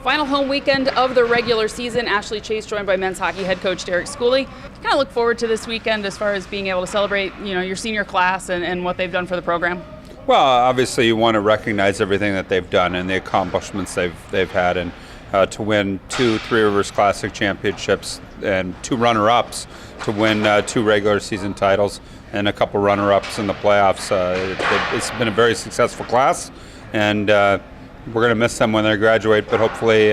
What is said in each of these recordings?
Final home weekend of the regular season. Ashley Chase joined by men's hockey head coach Derek Schooley. Kind of look forward to this weekend as far as being able to celebrate, your senior class and what they've done for the program. Well, obviously you want to recognize everything that they've done and the accomplishments they've had, and to win 2 Three Rivers Classic championships and 2 runner-ups, to win 2 regular season titles and a couple runner-ups in the playoffs. It's been a very successful class, and we're going to miss them when they graduate, but hopefully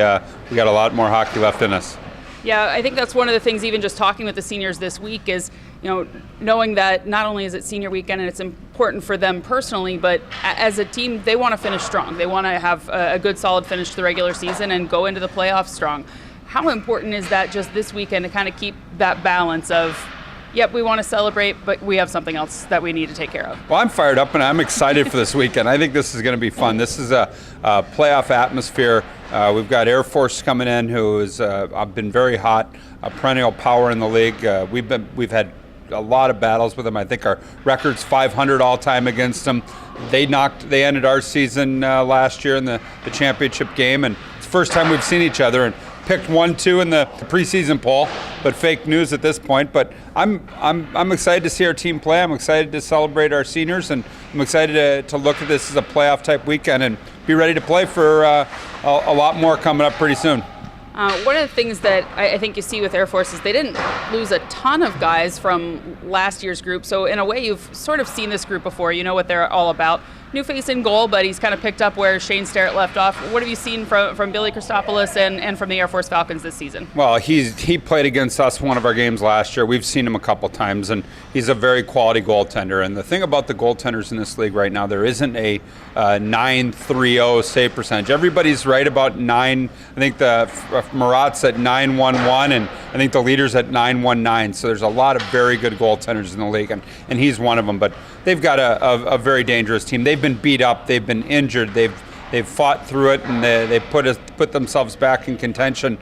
we got a lot more hockey left in us. Yeah, I think that's one of the things, even just talking with the seniors this week, is knowing that not only is it senior weekend and it's important for them personally, but as a team, they want to finish strong. They want to have a good, solid finish to the regular season and go into the playoffs strong. How important is that just this weekend to kind of keep that balance of, yep, we want to celebrate, but we have something else that we need to take care of? Well, I'm fired up and I'm excited for this weekend. I think this is going to be fun. This is a playoff atmosphere. We've got Air Force coming in, who has been very hot, a perennial power in the league. We've had a lot of battles with them. I think our record's 500 all time against them. They ended our season last year in the championship game, and it's the first time we've seen each other. And picked 1-2 in the preseason poll, but fake news at this point. But I'm excited to see our team play. I'm excited to celebrate our seniors, and I'm excited to look at this as a playoff type weekend and be ready to play for a lot more coming up pretty soon. One of the things that I think you see with Air Force is they didn't lose a ton of guys from last year's group. So in a way, you've sort of seen this group before. You know what they're all about. New face in goal, but he's kind of picked up where Shane Starrett left off. What have you seen from Billy Christopoulos and from the Air Force Falcons this season? Well, he played against us one of our games last year. We've seen him a couple times, and he's a very quality goaltender. And the thing about the goaltenders in this league right now, there isn't a 9.30 save percentage. Everybody's right about 9. I think Murat's at 9.11, and I think the leader's at 9.19. So there's a lot of very good goaltenders in the league, and he's one of them. But they've got a very dangerous team. They've been beat up, they've been injured, they've fought through it, and they put themselves back in contention,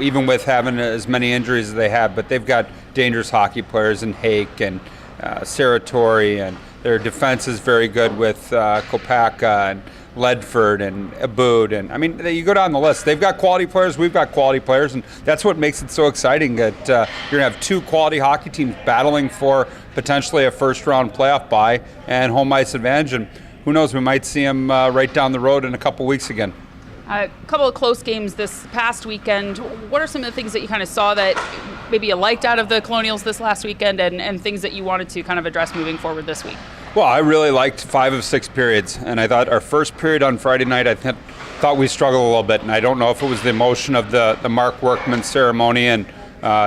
even with having as many injuries as they have. But they've got dangerous hockey players in Hake and Saratori, and their defense is very good with Kopaka and Ledford and Aboud, and I mean, you go down the list. They've got quality players, we've got quality players, and that's what makes it so exciting that you're going to have 2 quality hockey teams battling for potentially a first-round playoff bye and home ice advantage, and who knows, we might see them right down the road in a couple weeks again. A couple of close games this past weekend. What are some of the things that you kind of saw that maybe you liked out of the Colonials this last weekend, and things that you wanted to kind of address moving forward this week? Well, I really liked 5 of 6 periods, and I thought our first period on Friday night, I thought we struggled a little bit, and I don't know if it was the emotion of the Mark Workman ceremony and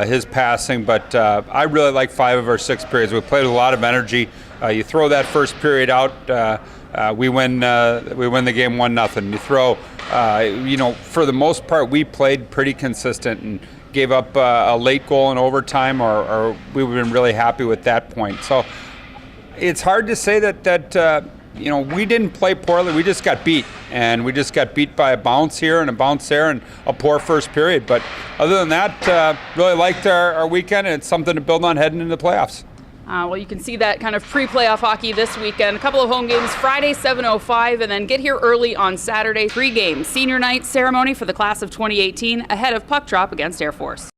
his passing, but I really liked 5 of our 6 periods. We played with a lot of energy. You throw that first period out, we win the game 1-0. You throw, for the most part, we played pretty consistent and gave up a late goal in overtime, or we would have been really happy with that point. So it's hard to say that we didn't play poorly. We just got beat, and we just got beat by a bounce here and a bounce there and a poor first period. But other than that, really liked our weekend, and it's something to build on heading into the playoffs. Well, you can see that kind of pre-playoff hockey this weekend. A couple of home games, Friday 7:05, and then get here early on Saturday. Pregame senior night ceremony for the class of 2018 ahead of puck drop against Air Force.